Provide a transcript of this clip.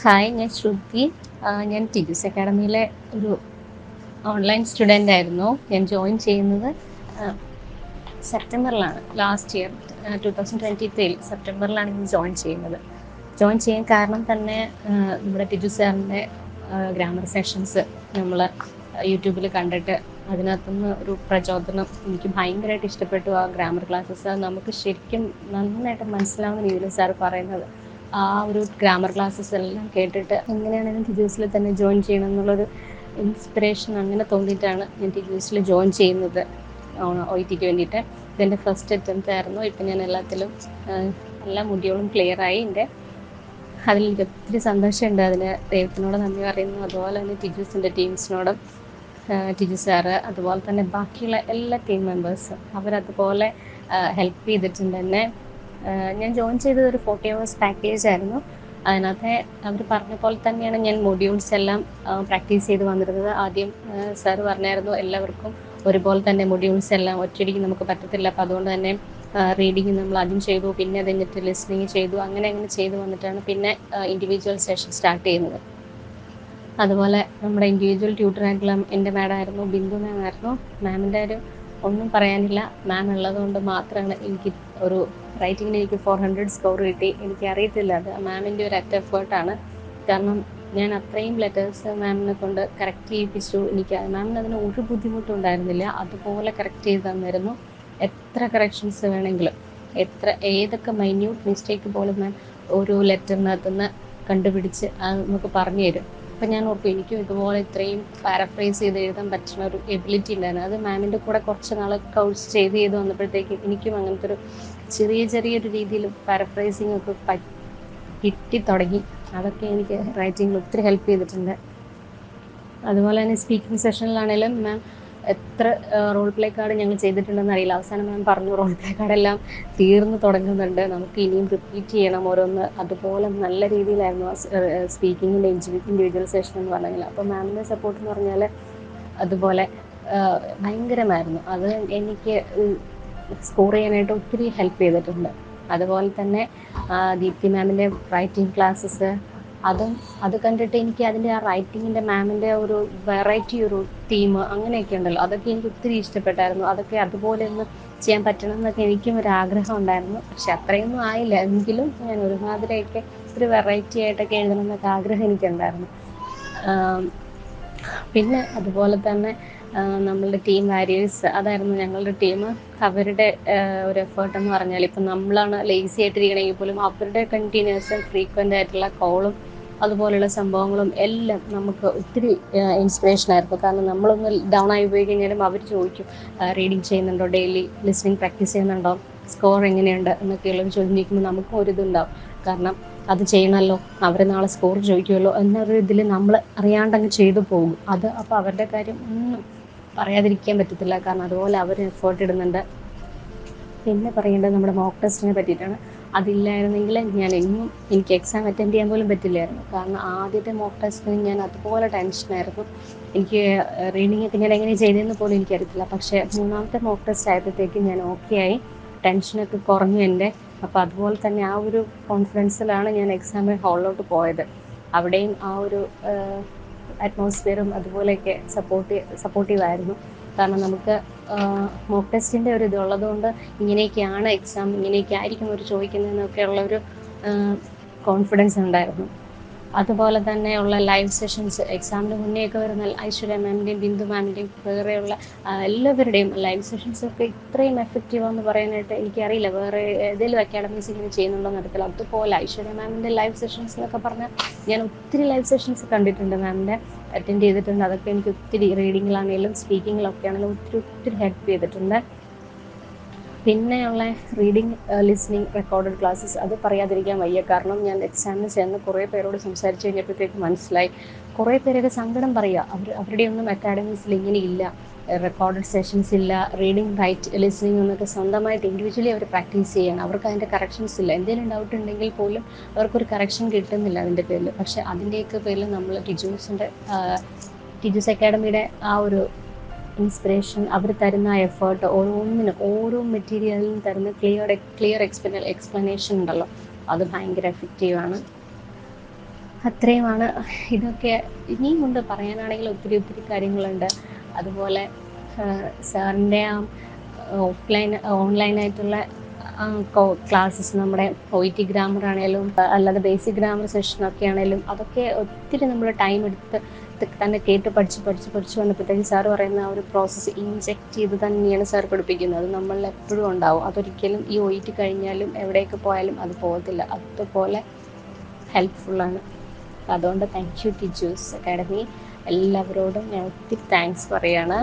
Hi, ഞാൻ ശ്രുതി. ഞാൻ ടിജുസ് അക്കാഡമിയിലെ ഒരു ഓൺലൈൻ സ്റ്റുഡൻ്റ് ആയിരുന്നു. ഞാൻ ജോയിൻ ചെയ്യുന്നത് സെപ്റ്റംബറിലാണ്. ലാസ്റ്റ് ഇയർ 2023 സെപ്റ്റംബറിലാണ് ഞാൻ ജോയിൻ ചെയ്യുന്നത്. ജോയിൻ ചെയ്യാൻ കാരണം തന്നെ നമ്മുടെ ടിജു സാറിൻ്റെ ഗ്രാമർ സെഷൻസ് നമ്മൾ യൂട്യൂബിൽ കണ്ടിട്ട് അതിനകത്തുനിന്ന് ഒരു പ്രചോദനം എനിക്ക് ഭയങ്കരമായിട്ട് ഇഷ്ടപ്പെട്ടു. ആ ഗ്രാമർ ക്ലാസ്സസ് നമുക്ക് ശരിക്കും നന്നായിട്ട് മനസ്സിലാവുന്ന രീതിയിൽ സാർ പറയുന്നത്, ആ ഒരു ഗ്രാമർ ക്ലാസ്സസ് എല്ലാം കേട്ടിട്ട് എങ്ങനെയാണെങ്കിലും ടിജൂസിൽ തന്നെ ജോയിൻ ചെയ്യണം എന്നുള്ളൊരു ഇൻസ്പിറേഷൻ അങ്ങനെ തോന്നിയിട്ടാണ് ഞാൻ ടിജൂസിൽ ജോയിൻ ചെയ്യുന്നത്. OETക്ക് വേണ്ടിയിട്ട് ഇതെൻ്റെ ഫസ്റ്റ് അറ്റംപ്റ്റ് ആയിരുന്നു. ഇപ്പം ഞാൻ എല്ലാത്തിലും എല്ലാ മൊഡ്യൂളും ക്ലിയറായി. അതിലെനിക്ക് ഒത്തിരി സന്തോഷമുണ്ട്. അതിന് ദൈവത്തിനോട് നന്ദി പറയുന്നു. അതുപോലെ തന്നെ ടിജൂസിൻ്റെ ടീംസിനോടും, ടിജു സാറ്, അതുപോലെ തന്നെ ബാക്കിയുള്ള എല്ലാ ടീം മെമ്പേഴ്സും അവരതുപോലെ ഹെൽപ്പ് ചെയ്തിട്ടുണ്ട് എന്നെ. ഞാൻ ജോയിൻ ചെയ്തത് ഒരു 40 hours പാക്കേജ് ആയിരുന്നു. അതിനകത്തെ അവർ പറഞ്ഞ പോലെ തന്നെയാണ് ഞാൻ മൊഡ്യൂൾസ് എല്ലാം പ്രാക്ടീസ് ചെയ്ത് വന്നിരുന്നത്. ആദ്യം സാർ പറഞ്ഞായിരുന്നു എല്ലാവർക്കും ഒരുപോലെ തന്നെ മൊഡ്യൂൾസ് എല്ലാം ഒറ്റയടിക്ക് നമുക്ക് പറ്റത്തില്ല. അപ്പോൾ അതുകൊണ്ട് തന്നെ റീഡിങ് നമ്മൾ ആദ്യം ചെയ്തു, പിന്നെ അത് കഴിഞ്ഞിട്ട് ലിസ്ണിങ് ചെയ്തു, അങ്ങനെ ചെയ്ത് വന്നിട്ടാണ് പിന്നെ ഇൻഡിവിജ്വൽ സെഷൻ സ്റ്റാർട്ട് ചെയ്യുന്നത്. അതുപോലെ നമ്മുടെ ഇൻഡിവിജ്വൽ ട്യൂട്ടറായിട്ടുള്ള എൻ്റെ മാഡമായിരുന്നു, ബിന്ദു മാം ആയിരുന്നു. മാമിൻ്റെ ഒരു ഒന്നും പറയാനില്ല. മാം ഉള്ളതുകൊണ്ട് മാത്രമാണ് എനിക്ക് ഒരു റൈറ്റിങ്ങിന് എനിക്ക് 400 സ്കോർ കിട്ടി. എനിക്കറിയത്തില്ല, അത് മാമിൻ്റെ ഒരു എഫേർട്ടാണ്. കാരണം ഞാൻ അത്രയും ലെറ്റേഴ്സ് മാമിനെ കൊണ്ട് കറക്റ്റ് ചെയ്യിപ്പിച്ചു. എനിക്ക് മാമിന് അതിന് ഒരു ബുദ്ധിമുട്ടും ഉണ്ടായിരുന്നില്ല. അതുപോലെ കറക്റ്റ് ചെയ്ത് തന്നിരുന്നു. എത്ര കറക്ഷൻസ് വേണമെങ്കിലും, ഏതൊക്കെ മൈന്യൂട്ട് മിസ്റ്റേക്ക് പോലും മാം ഒരു ലെറ്ററിനകത്തുനിന്ന് കണ്ടുപിടിച്ച് അത് നമുക്ക് പറഞ്ഞു തരും. അപ്പം ഞാൻ ഓർക്കും എനിക്കും ഇതുപോലെ ഇത്രയും പാരഫ്രൈസ് ചെയ്ത് എഴുതാൻ പറ്റുന്ന ഒരു എബിലിറ്റി ഉണ്ടായിരുന്നു. അത് മാമിൻ്റെ കൂടെ കുറച്ച് നാൾ കോഴ്സ് ചെയ്ത് വന്നപ്പോഴത്തേക്കും എനിക്കും അങ്ങനത്തെ ഒരു ചെറിയൊരു രീതിയിൽ പാരഫ്രൈസിങ് ഒക്കെ കിട്ടി തുടങ്ങി. അതൊക്കെ എനിക്ക് റൈറ്റിങ്ങിൽ ഒത്തിരി ഹെൽപ്പ് ചെയ്തിട്ടുണ്ട്. അതുപോലെ തന്നെ സ്പീക്കിംഗ് സെഷനിലാണെങ്കിലും മാം എത്ര റോൾ പ്ലേ കാർഡ് ഞങ്ങൾ ചെയ്തിട്ടുണ്ടെന്ന് അറിയില്ല. അവസാനം മാം പറഞ്ഞു, റോൾ പ്ലേ കാർഡെല്ലാം തീർന്നു തുടങ്ങുന്നുണ്ട്, നമുക്ക് ഇനിയും റിപ്പീറ്റ് ചെയ്യണം ഓരോന്ന്. അതുപോലെ നല്ല രീതിയിലായിരുന്നു സ്പീക്കിങ്ങിൻ്റെ ഇൻഡിവിജ്വൽ സെഷൻ എന്ന് പറഞ്ഞാൽ. അപ്പോൾ മാമിൻ്റെ സപ്പോർട്ട് എന്ന് പറഞ്ഞാൽ അതുപോലെ ഭയങ്കരമായിരുന്നു. അത് എനിക്ക് സ്കോർ ചെയ്യാനായിട്ട് ഒത്തിരി ഹെൽപ്പ് ചെയ്തിട്ടുണ്ട്. അതുപോലെ തന്നെ ദീപ്തി മാമിൻ്റെ റൈറ്റിംഗ് ക്ലാസ്സസ്, അത് കണ്ടിട്ട് എനിക്ക് അതിൻ്റെ ആ റൈറ്റിങ്ങിൻ്റെ മാമിൻ്റെ ഒരു വെറൈറ്റി ഒരു തീം അങ്ങനെയൊക്കെ ഉണ്ടല്ലോ, അതൊക്കെ എനിക്ക് ഒത്തിരി ഇഷ്ടപ്പെട്ടായിരുന്നു. അതൊക്കെ അതുപോലെ ഒന്ന് ചെയ്യാൻ പറ്റണം എന്നൊക്കെ എനിക്കും ഒരു ആഗ്രഹം ഉണ്ടായിരുന്നു. പക്ഷെ അത്രയൊന്നും ആയില്ല. എങ്കിലും ഞാൻ ഒരുമാതിരിയൊക്കെ ഒരു വെറൈറ്റി ആയിട്ടൊക്കെ എഴുതണം എന്നൊക്കെ ആഗ്രഹം എനിക്കുണ്ടായിരുന്നു. പിന്നെ അതുപോലെ തന്നെ നമ്മളുടെ ടീം വാരിയേഴ്സ്, അതായിരുന്നു ഞങ്ങളുടെ ടീം. അവരുടെ ഒരു എഫേർട്ട് എന്ന് പറഞ്ഞാൽ, ഇപ്പം നമ്മളാണ് ലേസി ആയിട്ടിരിക്കണമെങ്കിൽ പോലും അവരുടെ കണ്ടിന്യൂസ് ഫ്രീക്വൻ്റ് ആയിട്ടുള്ള കോളും അതുപോലെയുള്ള സംഭവങ്ങളും എല്ലാം നമുക്ക് ഒത്തിരി ഇൻസ്പിറേഷനായിരുന്നു. കാരണം നമ്മളൊന്ന് ഡൗൺ ആയി പോയി കഴിഞ്ഞാലും അവർ ചോദിക്കും, റീഡിങ് ചെയ്യുന്നുണ്ടോ, ഡെയിലി ലിസ്ണിങ് പ്രാക്ടീസ് ചെയ്യുന്നുണ്ടോ, സ്കോർ എങ്ങനെയുണ്ട് എന്നൊക്കെയുള്ളൊരു ചോദ്യം ചോദിക്കുമ്പോൾ നമുക്കും ഒരിതുണ്ടാവും. കാരണം അത് ചെയ്യണമല്ലോ, അവർ നാളെ സ്കോർ ചോദിക്കുമല്ലോ എന്നൊരു ഇതിൽ നമ്മൾ അറിയാണ്ടങ്ങ് ചെയ്തു പോകും. അപ്പോൾ അവരുടെ കാര്യം ഒന്നും പറയാതിരിക്കാൻ പറ്റത്തില്ല. കാരണം അതുപോലെ അവർ എഫേർട്ട് ഇടുന്നുണ്ട്. പിന്നെ പറയേണ്ടത് നമ്മുടെ മോക്ക് ടെസ്റ്റിനെ പറ്റിയിട്ടാണ്. അതില്ലായിരുന്നെങ്കിൽ എനിക്ക് എക്സാം അറ്റൻഡ് ചെയ്യാൻ പോലും പറ്റില്ലായിരുന്നു. കാരണം ആദ്യത്തെ മോക്ക് ടെസ്റ്റിന് ഞാൻ അതുപോലെ ടെൻഷനായിരുന്നു. എനിക്ക് റീഡിംഗ് ഒക്കെ ഞാൻ എങ്ങനെ ചെയ്തതെന്ന് പോലും എനിക്കറിയത്തില്ല. പക്ഷേ 3ാമത്തെ മോക്ക് ടെസ്റ്റ് ആയപ്പോഴത്തേക്കും ഞാൻ ഓക്കെ ആയി, ടെൻഷനൊക്കെ കുറഞ്ഞു എൻ്റെ. അപ്പോൾ അതുപോലെ തന്നെ ആ ഒരു കോൺഫിഡൻസിലാണ് ഞാൻ എക്സാം ഹാളിലോട്ട് പോയത്. അവിടെയും ആ ഒരു അറ്റ്മോസ്ഫിയറും അതുപോലെയൊക്കെ സപ്പോർട്ടീവായിരുന്നു. കാരണം നമുക്ക് മോക്ക് ടെസ്റ്റിൻ്റെ ഒരു ഇതുള്ളതുകൊണ്ട് ഇങ്ങനെയൊക്കെയാണ് എക്സാം, ഇങ്ങനെയൊക്കെ ആയിരിക്കും അവർ ചോദിക്കുന്നതെന്നൊക്കെ ഉള്ളൊരു കോൺഫിഡൻസ് ഉണ്ടായിരുന്നു. അതുപോലെ തന്നെയുള്ള ലൈവ് സെഷൻസ്, എക്സാമിന് മുന്നേയൊക്കെ വരുന്ന ഐശ്വര്യ മാമിൻ്റെയും ബിന്ദു മാമിൻ്റെയും വേറെയുള്ള എല്ലാവരുടെയും ലൈവ് സെഷൻസൊക്കെ ഇത്രയും എഫക്റ്റീവാന്ന് പറയാനായിട്ട് എനിക്കറിയില്ല. വേറെ ഏതെങ്കിലും അക്കാഡമീസ് ഇങ്ങനെ ചെയ്യുന്നുണ്ടോ നടത്തില്ല. അതുപോലെ ഐശ്വര്യ മാമിൻ്റെ ലൈവ് സെഷൻസ് എന്നൊക്കെ പറഞ്ഞാൽ ഞാൻ ഒത്തിരി ലൈവ് സെഷൻസ് കണ്ടിട്ടുണ്ട്, മാമിൻ്റെ അറ്റൻഡ് ചെയ്തിട്ടുണ്ട്. അതൊക്കെ എനിക്ക് ഒത്തിരി റീഡിങ്ങിലാണെങ്കിലും സ്പീക്കിങ്ങിലൊക്കെ ആണെങ്കിലും ഒത്തിരി ഹെൽപ്പ് ചെയ്തിട്ടുണ്ട്. പിന്നെയുള്ള റീഡിങ്, ലിസ്ണിങ്, റെക്കോർഡഡ് ക്ലാസ്സസ്, അത് പറയാതിരിക്കാൻ വയ്യ. കാരണം ഞാൻ എക്സാമിന് ചെന്ന് കുറേ പേരോട് സംസാരിച്ച് കഴിഞ്ഞപ്പോഴത്തേക്ക് മനസ്സിലായി, കുറേ പേരൊക്കെ സങ്കടം പറയുക, അവരുടെയൊന്നും അക്കാഡമീസിൽ ഇങ്ങനെ ഇല്ല, റെക്കോർഡഡ് സെഷൻസ് ഇല്ല, റീഡിങ്, ലിസ്ണിങ് എന്നൊക്കെ സ്വന്തമായിട്ട് ഇൻഡിവിജ്വലി അവർ പ്രാക്ടീസ് ചെയ്യണം. അവർക്ക് അതിൻ്റെ കറക്ഷൻസ് ഇല്ല. എന്തെങ്കിലും ഡൗട്ട് ഉണ്ടെങ്കിൽ പോലും അവർക്കൊരു കറക്ഷൻ കിട്ടുന്നില്ല അതിൻ്റെ പേരിൽ. പക്ഷേ അതിൻ്റെയൊക്കെ പേരിൽ നമ്മൾ ടിജൂസ് അക്കാഡമിയുടെ ആ ഒരു ഇൻസ്പിറേഷൻ, അവർ തരുന്ന എഫേർട്ട്, ഓരോ മെറ്റീരിയലിനും തരുന്ന ക്ലിയർ എക്സ്പ്ലനേഷൻ ഉണ്ടല്ലോ, അത് ഭയങ്കര എഫക്റ്റീവാണ്. അത്രയുമാണ്. ഇതൊക്കെ ഇനിയുമുണ്ട് പറയാനാണെങ്കിൽ ഒത്തിരി ഒത്തിരി കാര്യങ്ങളുണ്ട്. അതുപോലെ സാറിൻ്റെ ആ ഓൺലൈനായിട്ടുള്ള ക്ലാസ്സസ്, നമ്മുടെ OET ഗ്രാമർ ആണെങ്കിലും അല്ലാതെ ബേസിക് ഗ്രാമർ സെഷനൊക്കെ ആണെങ്കിലും അതൊക്കെ ഒത്തിരി നമ്മൾ ടൈം എടുത്ത് തന്നെ കേട്ട് പഠിച്ച് വന്നപ്പോഴത്തേക്കും സാർ പറയുന്ന ആ ഒരു പ്രോസസ്സ് ഇൻജെക്റ്റ് ചെയ്ത് തന്നെയാണ് സാർ പഠിപ്പിക്കുന്നത്. അത് നമ്മളിൽ എപ്പോഴും ഉണ്ടാവും. അതൊരിക്കലും ഈ OET കഴിഞ്ഞാലും എവിടെയൊക്കെ പോയാലും അത് പോകത്തില്ല. അതുപോലെ ഹെൽപ്ഫുള്ളാണ്. അതുകൊണ്ട് താങ്ക് യു ടിജൂസ് അക്കാഡമി. എല്ലാവരോടും ഞാൻ ഒത്തിരി താങ്ക്സ് പറയാണ്.